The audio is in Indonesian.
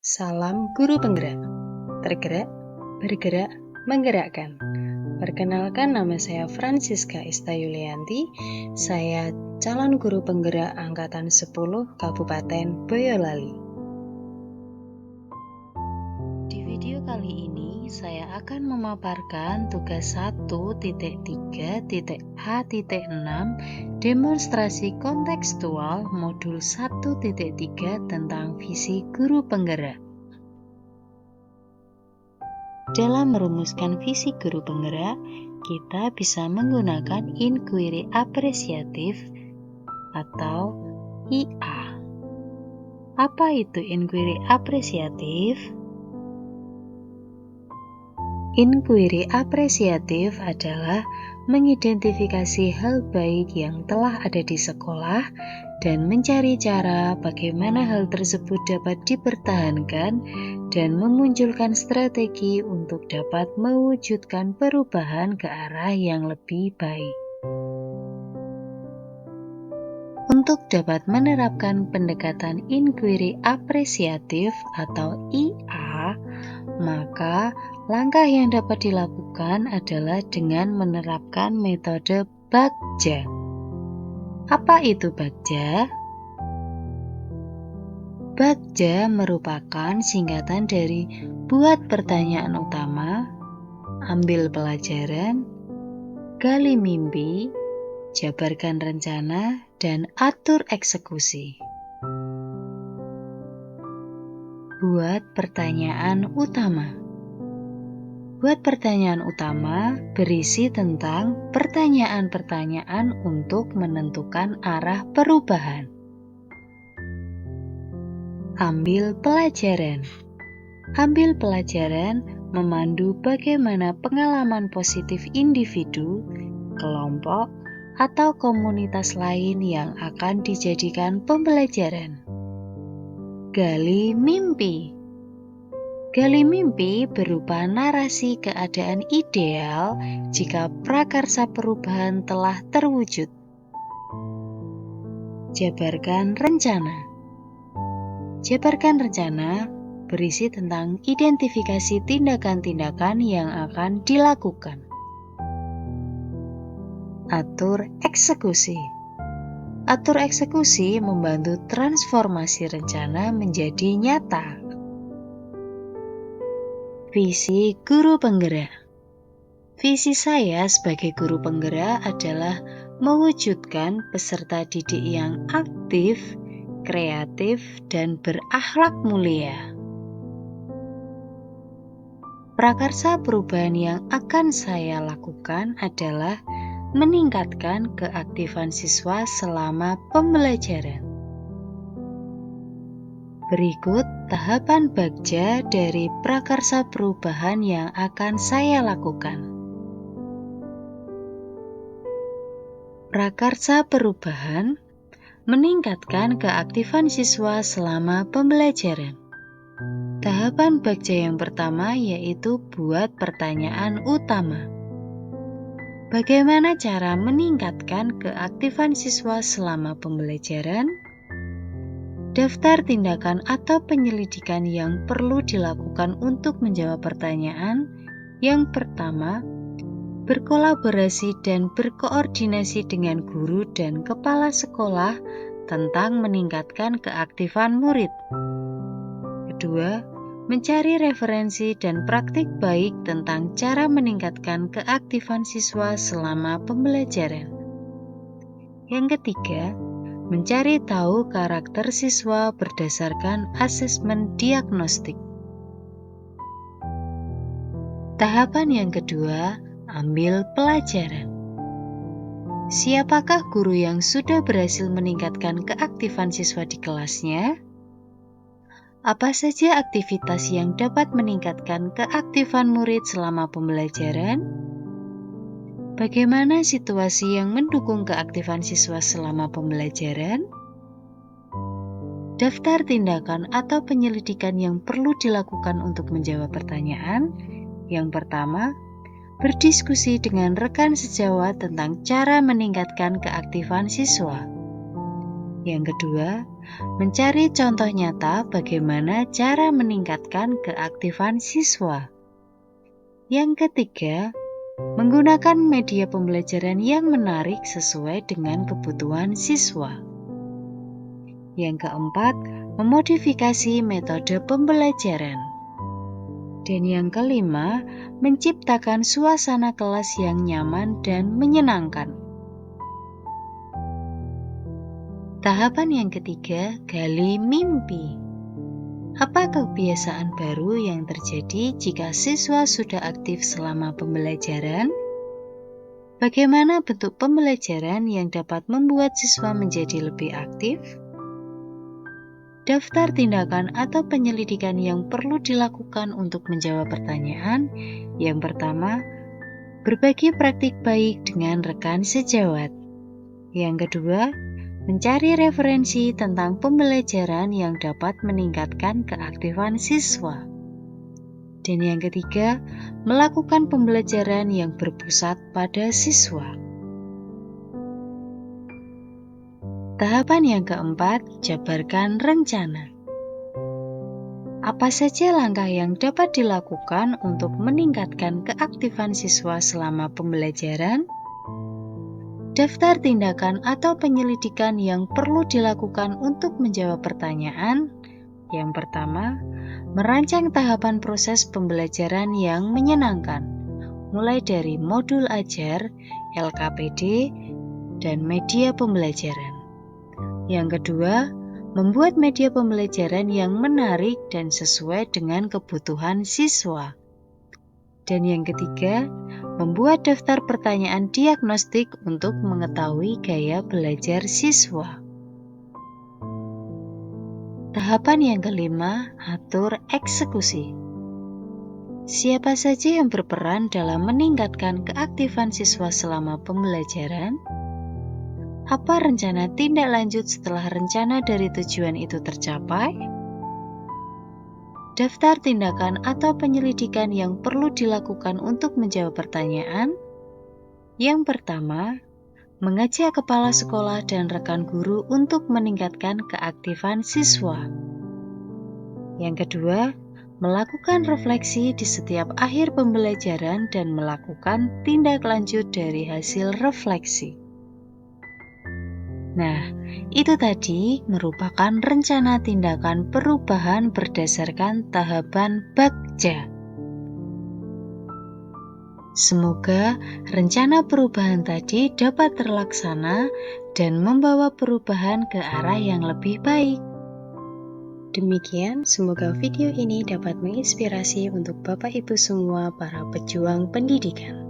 Salam Guru Penggerak. Tergerak, bergerak, menggerakkan. Perkenalkan, nama saya Francisca Ista Yulianti. Saya calon guru penggerak angkatan 10 Kabupaten Boyolali. Di video kali ini saya akan memaparkan tugas 1.3.H.6 demonstrasi kontekstual modul 1.3 tentang visi guru penggerak. Dalam merumuskan visi guru penggerak, kita bisa menggunakan inquiry apresiatif atau IA. Apa itu inquiry apresiatif? Inquiry apresiatif adalah mengidentifikasi hal baik yang telah ada di sekolah dan mencari cara bagaimana hal tersebut dapat dipertahankan dan memunculkan strategi untuk dapat mewujudkan perubahan ke arah yang lebih baik. Untuk dapat menerapkan pendekatan inquiry apresiatif atau IA, maka langkah yang dapat dilakukan adalah dengan menerapkan metode Bagja. Apa itu Bagja? Bagja merupakan singkatan dari buat pertanyaan utama, ambil pelajaran, gali mimpi, jabarkan rencana, dan atur eksekusi. Buat pertanyaan utama. Buat pertanyaan utama berisi tentang pertanyaan-pertanyaan untuk menentukan arah perubahan. Ambil pelajaran. Ambil pelajaran memandu bagaimana pengalaman positif individu, kelompok, atau komunitas lain yang akan dijadikan pembelajaran. Gali mimpi. Gali mimpi berupa narasi keadaan ideal jika prakarsa perubahan telah terwujud. Jabarkan rencana. Jabarkan rencana berisi tentang identifikasi tindakan-tindakan yang akan dilakukan. Atur eksekusi. Atur eksekusi membantu transformasi rencana menjadi nyata. Visi guru penggerak. Visi saya sebagai guru penggerak adalah mewujudkan peserta didik yang aktif, kreatif, dan berakhlak mulia. Prakarsa perubahan yang akan saya lakukan adalah meningkatkan keaktifan siswa selama pembelajaran. Berikut tahapan Bagja dari prakarsa perubahan yang akan saya lakukan. Prakarsa perubahan meningkatkan keaktifan siswa selama pembelajaran. Tahapan Bagja yang pertama yaitu buat pertanyaan utama. Bagaimana cara meningkatkan keaktifan siswa selama pembelajaran? Daftar tindakan atau penyelidikan yang perlu dilakukan untuk menjawab pertanyaan. Yang pertama, berkolaborasi dan berkoordinasi dengan guru dan kepala sekolah tentang meningkatkan keaktifan murid. Kedua, mencari referensi dan praktik baik tentang cara meningkatkan keaktifan siswa selama pembelajaran. Yang ketiga, mencari tahu karakter siswa berdasarkan asesmen diagnostik. Tahapan yang kedua, ambil pelajaran. Siapakah guru yang sudah berhasil meningkatkan keaktifan siswa di kelasnya? Apa saja aktivitas yang dapat meningkatkan keaktifan murid selama pembelajaran? Bagaimana situasi yang mendukung keaktifan siswa selama pembelajaran? Daftar tindakan atau penyelidikan yang perlu dilakukan untuk menjawab pertanyaan. Yang pertama, berdiskusi dengan rekan sejawat tentang cara meningkatkan keaktifan siswa. Yang kedua, mencari contoh nyata bagaimana cara meningkatkan keaktifan siswa. Yang ketiga, menggunakan media pembelajaran yang menarik sesuai dengan kebutuhan siswa. Yang keempat, memodifikasi metode pembelajaran. Dan yang kelima, menciptakan suasana kelas yang nyaman dan menyenangkan. Tahapan yang ketiga, gali mimpi. Apa kebiasaan baru yang terjadi jika siswa sudah aktif selama pembelajaran? Bagaimana bentuk pembelajaran yang dapat membuat siswa menjadi lebih aktif? Daftar tindakan atau penyelidikan yang perlu dilakukan untuk menjawab pertanyaan. Yang pertama, berbagi praktik baik dengan rekan sejawat. Yang kedua, mencari referensi tentang pembelajaran yang dapat meningkatkan keaktifan siswa. Dan yang ketiga, melakukan pembelajaran yang berpusat pada siswa. Tahapan yang keempat, jabarkan rencana. Apa saja langkah yang dapat dilakukan untuk meningkatkan keaktifan siswa selama pembelajaran? Daftar tindakan atau penyelidikan yang perlu dilakukan untuk menjawab pertanyaan. Yang pertama, merancang tahapan proses pembelajaran yang menyenangkan, mulai dari modul ajar, LKPD, dan media pembelajaran. Yang kedua, membuat media pembelajaran yang menarik dan sesuai dengan kebutuhan siswa. Dan yang ketiga, membuat daftar pertanyaan diagnostik untuk mengetahui gaya belajar siswa. Tahapan yang kelima, atur eksekusi. Siapa saja yang berperan dalam meningkatkan keaktifan siswa selama pembelajaran? Apa rencana tindak lanjut setelah rencana dari tujuan itu tercapai? Daftar tindakan atau penyelidikan yang perlu dilakukan untuk menjawab pertanyaan. Yang pertama, mengajak kepala sekolah dan rekan guru untuk meningkatkan keaktifan siswa. Yang kedua, melakukan refleksi di setiap akhir pembelajaran dan melakukan tindak lanjut dari hasil refleksi. Nah, itu tadi merupakan rencana tindakan perubahan berdasarkan tahapan Bagja. Semoga rencana perubahan tadi dapat terlaksana dan membawa perubahan ke arah yang lebih baik. Demikian, semoga video ini dapat menginspirasi untuk Bapak Ibu semua para pejuang pendidikan.